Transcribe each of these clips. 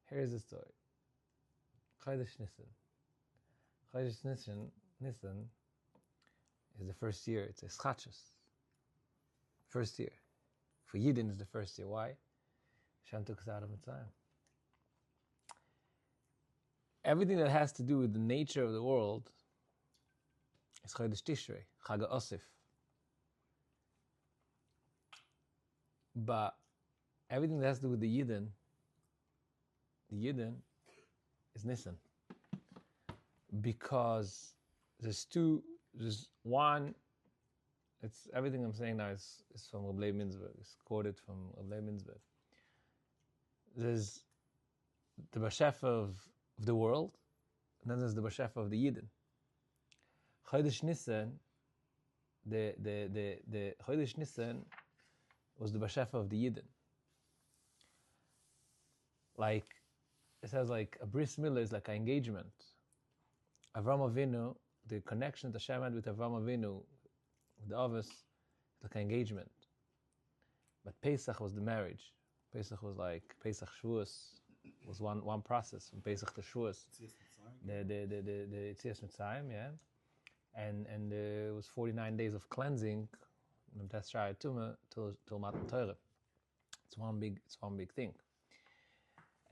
Here's the story. Chodesh Nissan. Chodesh Nissan is the first year. It's a schachus. First year. For Yidden is the first year. Why? Hashem took us out of Mitzrayim. Everything that has to do with the nature of the world is Chodesh Tishrei, Chag Osif. But everything that has to do with the Yidden is Nissan. Because there's one, it's everything I'm saying now is from Rabbi Minzberg. It's quoted from Rabbi Minzberg. There's the Bashefa of the world, and then there's the Bashefa of the Yidden. Chodesh Nissan, the Chodesh Nissan was the Bashefa of the Yidden. Like, it says like a bris milah is like an engagement. Avram Avinu, the connection that Hashem had with Avram Avinu, with the Avos, like an engagement. But Pesach was the marriage. Pesach was like Pesach Shavuos was one process from Pesach to Shavuos. The Yetzias Mitzrayim, yeah, and it was 49 days of cleansing from Teshrei Tumah till Matan Torah. It's one big thing.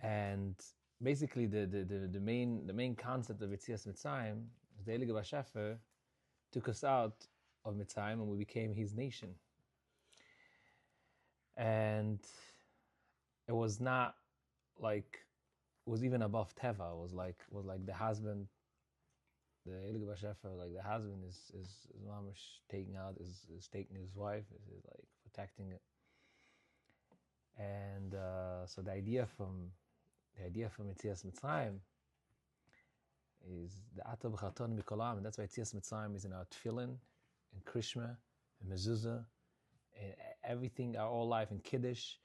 And basically, the main concept of Yetzias Mitzrayim is the Elige Bashefer took us out of Mitzrayim and we became his nation. And it was not like, it was even above Teva. It was like the husband, the Elige Bashefer, like the husband is mamash taking his wife, is like protecting it. And so the idea from Yetzias Mitzrayim is the Ata B'chaton Mikolam, and that's why Yetzias Mitzrayim is in our tefillin, in Krishma, in Mezuzah, in everything, our whole life, in Kiddush.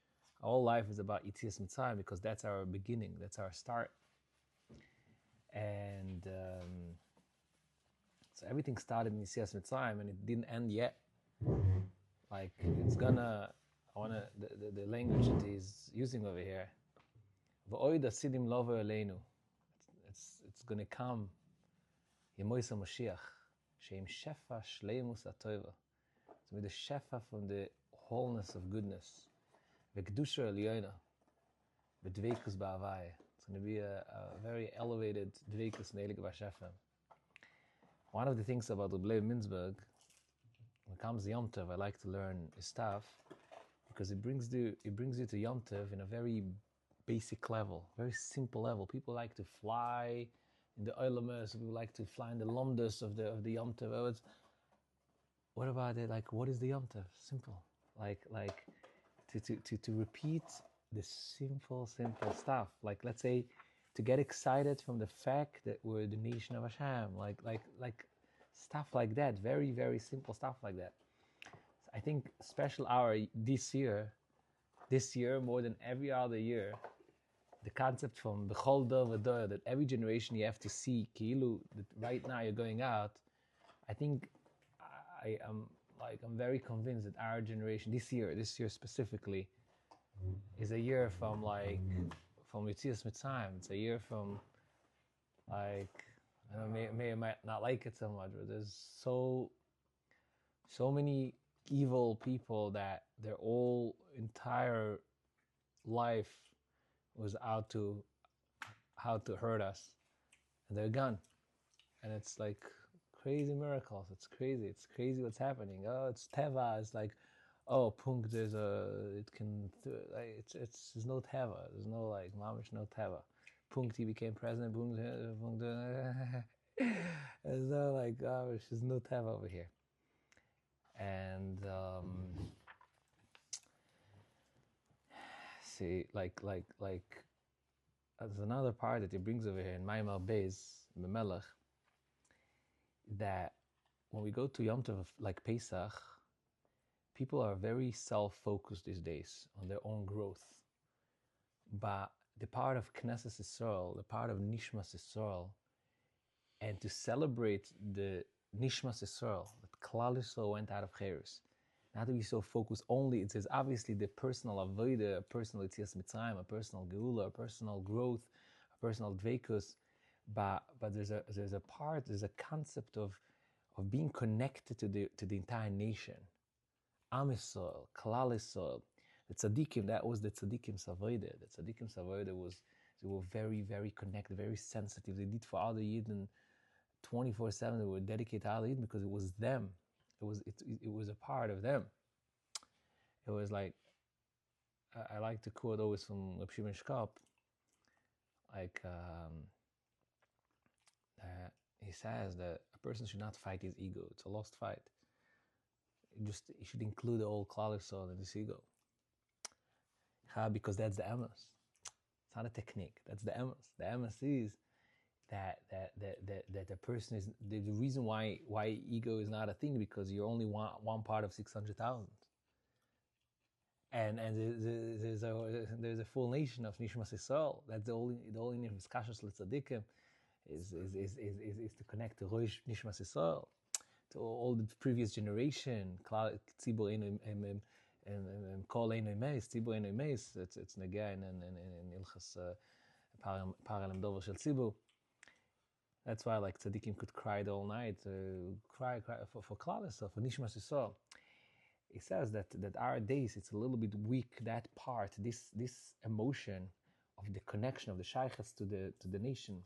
Our whole life is about Yetzias Mitzrayim because that's our beginning, that's our start. And so everything started in Yetzias Mitzrayim and it didn't end yet. Like, it's gonna, the language that he's using over here, it's going to come, Yemoisa Mashiach, Sheim Shefa Shleimus Atoiva. It's going to be the Shefa from the wholeness of goodness. V'kedusha Elyoina, v'dveikus ba'avai. It's going to be a very elevated dveikus ne'elig b'Hashem. One of the things about Rabbi Minzberg, when it comes to Yom Tov, I like to learn his stuff because it brings you to Yom Tov in a very basic level, very simple level. People like to fly in the Olamers, people like to fly in the Lomdas of the Yom Tov. What about it? Like, what is the Yom Tov? Simple. Like to repeat the simple stuff. Like, let's say, to get excited from the fact that we're the nation of Hashem. Like stuff like that. Very, very simple stuff like that. I think special hour this year more than every other year, the concept from B'chol Dor V'Dor, that every generation you have to see, Ki'ilu, that right now you're going out. I think I'm very convinced that our generation, this year specifically, is a year from Yetzias Mitzrayim. It's a year from, like, I don't know, may or might not like it so much, but there's so many evil people that their whole entire life was out to how to hurt us, and they're gone. And it's like crazy miracles. It's crazy what's happening. Oh, it's Teva. It's like, oh, Punkt, there's no teva. There's no like, mamish, no teva. Punkt, he became president, Punkt, there's no like, mamish, there's no teva over here. And, see, like, there's another part that he brings over here in Maimar Beis, Memelech, that when we go to Yom Tov, like Pesach, people are very self-focused these days on their own growth. But the part of Knesset Yisrael, the part of Nishmas Yisrael, and to celebrate the Nishmas Yisrael, that Klal Yisrael went out of Cheres, not to be so focused only, it says obviously the personal avodah, a personal Yetzias Mitzrayim, a personal Geula, a personal growth, a personal Dveikus, but there's a part, there's a concept of being connected to the entire nation. Am Yisrael, Klal Yisrael, the tzaddikim, that was the tzaddikim's avodah. The tzaddikim's avodah was, they were very, very connected, very sensitive. They did for other Yidden 24/7. They were dedicated to other Yidden because it was them. It was a part of them. It was like, I like to quote always from Reb Shimon Shkop, like, he says that a person should not fight his ego. It's a lost fight. You should include the whole Klal Yisrael in this ego. Because that's the emes. It's not a technique. That's the emes. The emes is that the person is the reason why ego is not a thing, because you're only one part of 600,000. And there's a full nation of Nishmas Yisrael. That's the only name of Kashas L'Tzadikim is to connect to Rosh Nishmas Yisrael, to all the previous generation. Tzibur Kol Eino Meis, Tzibur Eino Meis. It's Negeh in Ilchas Paralem Dover Shel Tzibur. That's why like tzaddikim could cry the whole night, cry for Klal Yisrael, for Nishmas Yisrael. He says that our days, it's a little bit weak, that part, this emotion of the connection of the shaykhs to the nation.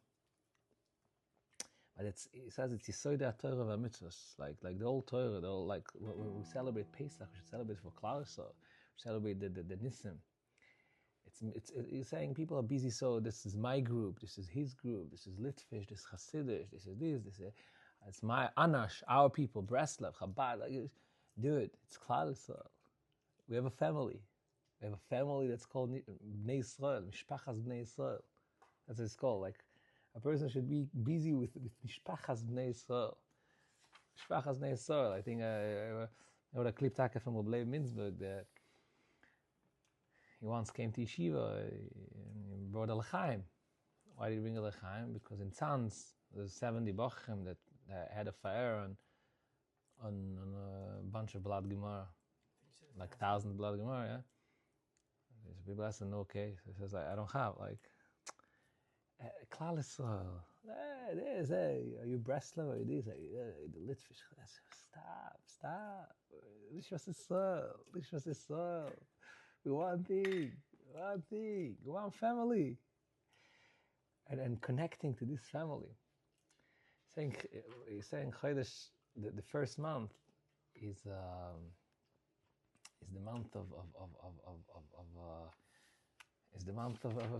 But he says it's Yisoda Torah v'Mitzvos, like the whole Torah, like when we celebrate Pesach, we should celebrate for Klal Yisrael, we celebrate the Nissan. He's saying people are busy, so this is my group, this is his group, this is Litvish, this is Hasidish, this is it's my Anash, our people, Breslov, Chabad, like, dude, it's Klal Yisrael. We have a family. We have a family that's called Bnei Yisrael, Mishpachas Bnei Yisrael. That's what it's called. Like, a person should be busy with Mishpachas Bnei Yisrael. Mishpachas Bnei Yisrael. I think I wrote a clip from Oblei Minzburg that he once came to Yeshiva and brought a L'chaim. Why did he bring a L'chaim? Because in Tzanz, there's 70 Bochim that had a fire on a bunch of blood Gemara, like 1,000 blood Gemara, yeah? So people ask him, okay. So he says, I don't have, like, Klal Yisrael, are you Breslau, are you this, the Litvish, stop, Lishmas Yisrael, we want thing, we want family, and connecting to this family. He's saying Chodesh, the first month is the month of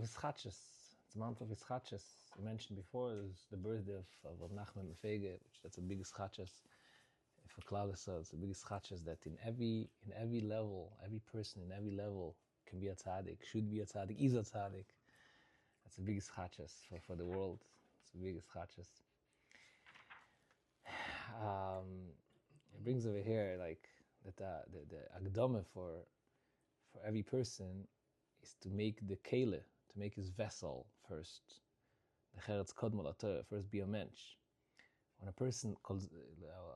Ischachos. It's the month of Ischachos. You mentioned before is the birthday of Nachman Lefege, which that's a big Ischachos for Klal Yisrael. It's a big Ischachos that in every level, every person in every level can be a tzaddik, should be a tzaddik, is a tzaddik. That's a big Ischachos for the world. It's a big Ischachos. It brings over here like that the Agdome for every person is to make the kele, to make his vessel first. The cheretz kodmo laTorah, first be a mensch. When a person calls,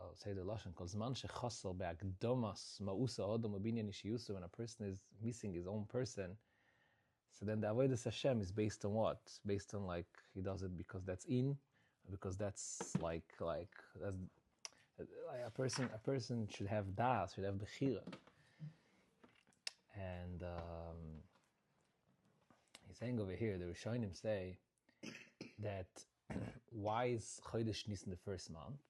I'll say the lashon, calls man shechasel beagdomas ma'usa odom ubinyan ishiyusa. When a person is missing his own person, so then the avodas Hashem is based on what? Based on like he does it because that's in, because that's like that's a person should have das, should have bechira. And he's saying over here, the Rishonim say that why is Chodesh Nisan the first month?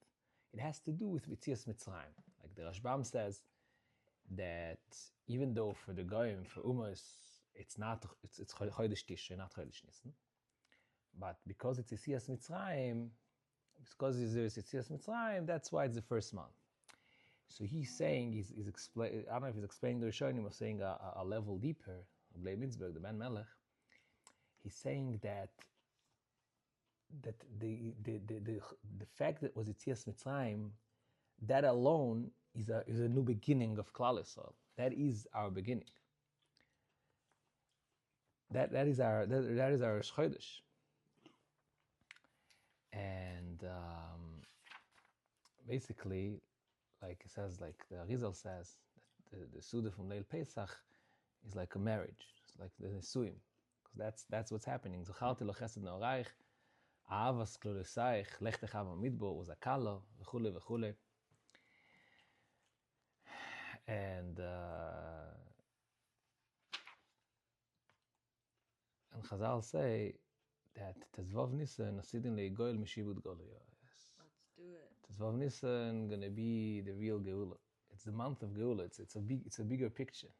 It has to do with Yetzias Mitzrayim. Like the Rashbam says, that even though for the Goyim, for Umas, it's Chodesh Tishrei, not Chodesh Nisan, but because it's Yetzias Mitzrayim, because there's Yetzias Mitzrayim, that's why it's the first month. So he's saying, he's explaining, I don't know if he's explaining the Rishonim or saying a level deeper, Blei Mintzberg, the Ben Melech, he's saying that the fact that it was Yetzias Mitzrayim, that alone is a new beginning of Klal Yisrael. That is our beginning. That is our Chodesh. And basically, like it says, like the Arizal says, that the Suda from Leil Pesach is like a marriage. It's like the Nesuim, because that's what's happening. Zacharti lo chesed naoraich, ahavas klolesaich, lech techav midbo, uzakalo, v'chule v'chule. And Chazal say that Tezvav Nisan Nasidin le'goyel meshibud goliyah. Let's do it. Tezvav Nisan gonna be the real Geula. It's the month of Geula. It's a bigger picture.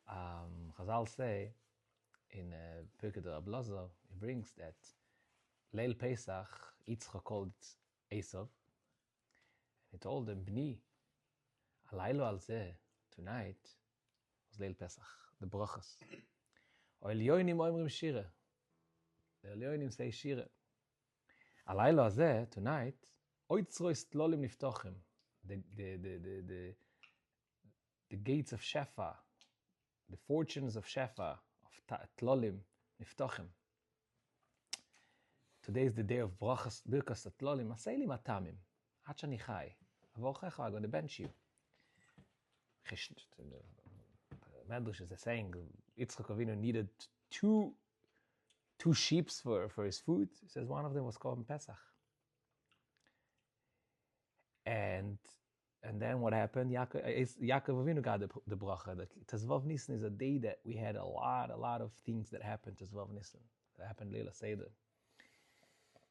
Chazal say in Pirkei Ablaza, he brings that Leil Pesach, Yitzchak called it Esav, and he told him, Bni, alaylo al zeh, tonight was Leil Pesach, the brachas. O Elyonim oimrim shira. The Elyonim say shira. Alaylo al zeh, tonight, oitzrois tlolim niftochim. The gates of Shefa, the fortunes of Shefa, of Tlolim, Niftochim. Today is the day of Brachas, Birkas Tlolim, Aseilim Atamim, Hachani Chai, Avochecha, I'm going to bench you. Medrash is saying, Yitzchak Avinu needed two sheep for his food. He says one of them was called Pesach. And then what happened? Yaakov Avinu got the bracha. The Tezvav Nisan is a day that we had a lot of things that happened Tezvav Nisan. That happened Leila Seder.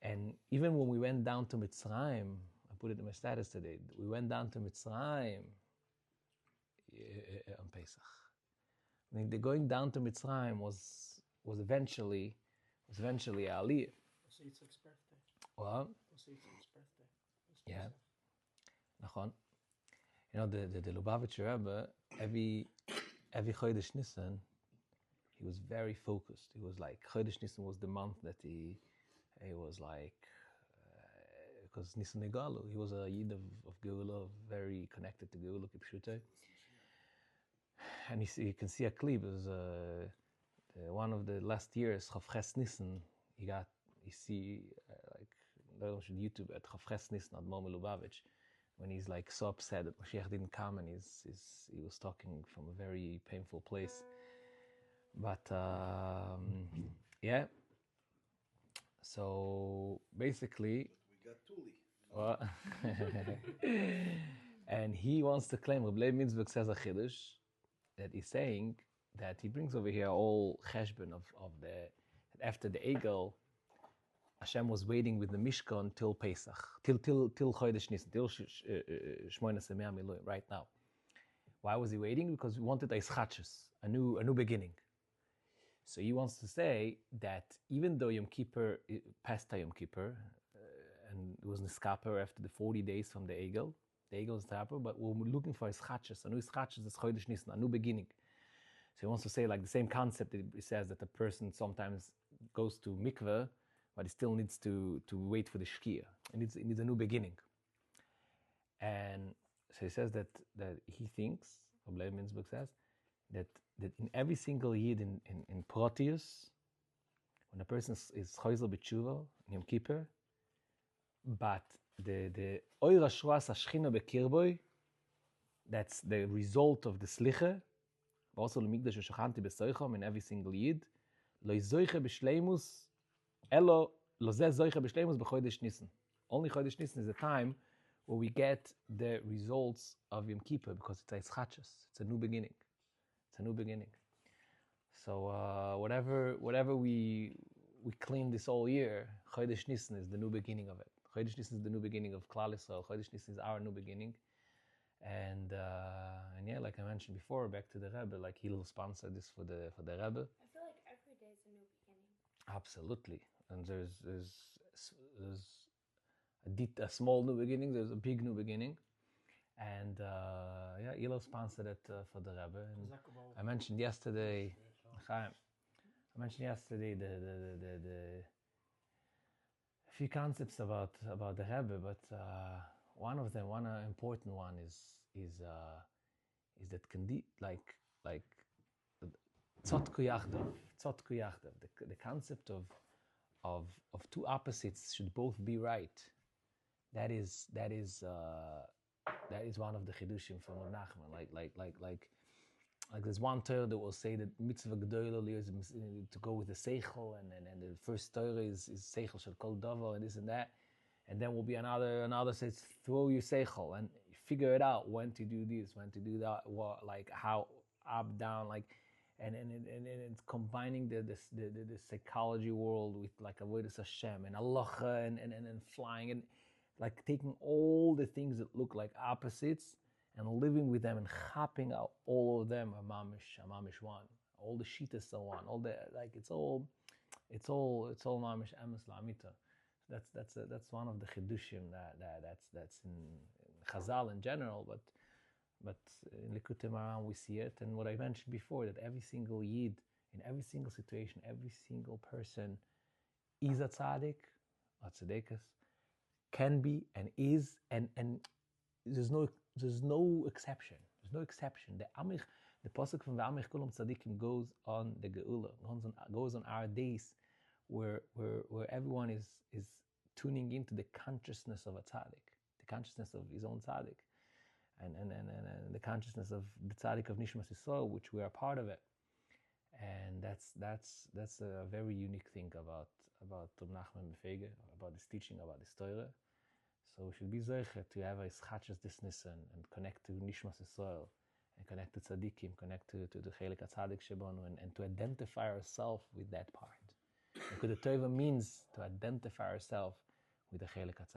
And even when we went down to Mitzrayim, I put it in my status today, we went down to Mitzrayim on Pesach. I mean, the going down to Mitzrayim was eventually Aliyah. Also Yitzchak's birthday. What? Also Yitzchak's birthday. Yeah. Nachon. You know, the Lubavitcher Rebbe, every Chodesh Nisan, he was very focused. He was like, Chodesh Nisan was the month that he was like, because Nisan Negalu, he was a Yid of Geula, very connected to Geula, Kipshute. And you can see a clip, it was one of the last years, Chavches Nisan, you see, like, YouTube at Chavches Nisan, at Momo Lubavitch, when he's like so upset that Mashiach didn't come and he was talking from a very painful place. But yeah, so basically, we got Tuli. And he wants to claim, Reb Leib Mintzberg says a chiddush, that he's saying that he brings over here all cheshbon of after the Egel, Hashem was waiting with the Mishkan till Pesach, till Chodesh Nisan, till Shmoyna Semea Miluim, right now. Why was he waiting? Because we wanted a ischachus, a new beginning. So he wants to say that even though Yom Kippur passed Yom Kippur, and it was Niskaper after the 40 days from the Egel is Tapper, but we're looking for ischachus. A new ischachus is Chodesh Nisan, a new beginning. So he wants to say like the same concept that he says that a person sometimes goes to mikveh, but he still needs to wait for the shkia. It needs a new beginning. And so he says that he thinks, Reb Leib Mintzberg says, that in every single yid in Proteus, when a person is choizel b'tshuva in Yom Kippur, but the oira shras hashchina bekirboy, that's the result of the slicha, also l'mikdash v'shachanti b'soichom in every single yid, lo yizoiche b'shleimus, elo lo zeh zoiche b'shleimus b'chodesh Nisan. Only Chodesh Nisan is the time where we get the results of Yom Kippur, because it's a ischachus, it's a new beginning. It's a new beginning. So whatever we clean this whole year, Chodesh Nisan is the new beginning of it. Chodesh Nisan is the new beginning of Klal Yisrael. Chodesh Nisan is our new beginning. And yeah, like I mentioned before, back to the Rebbe, like he'll sponsor this for the Rebbe. I feel like every day is a new beginning. Absolutely, and there's a small new beginning, there's a big new beginning, and yeah, he'll sponsor it for the Rebbe. And I mentioned yesterday, the few concepts about the Rebbe, but one important one is that tzotku yachdav, the concept of two opposites should both be right. That is one of the chidushim from Reb Nachman. Like there's one Torah that will say that mitzvah gedolah is to go with the seichel, and the first Torah is seichel shel kol davar, and this and that, and then will be another says throw your seichel and figure it out when to do this, when to do that, what, like how up down, like and it's combining the psychology world with like avodas Hashem and halacha and flying, and like taking all the things that look like opposites and living with them and chopping out all of them, a mamish one. All the shitas so on, all the like it's all mamish emes la'amita. That's one of the chidushim that's in Chazal in general, but in Likutei Moharan we see it. And what I mentioned before, that every single yid, in every single situation, every single person is a tzaddik, a tzaddikas, can be and is, and there's no exception. There's no exception. The pasuk from V'amich kulam tzaddikim goes on the geula, goes on our days, where everyone is tuning into the consciousness of a tzaddik, the consciousness of his own tzaddik, and the consciousness of the tzaddik of Nishmas Yisrael, which we are part of it. And that's a very unique thing about Reb Nachman Befege, about this teaching, about this Torah. So we should be zeicher to have a ischachas this Nissan and connect to Nishmas Yisrael and connect to tzaddikim, connect to the chelik tzaddik shebanu, and to identify ourselves with that part. Because the Torah means to identify ourselves with the chelik tzaddik.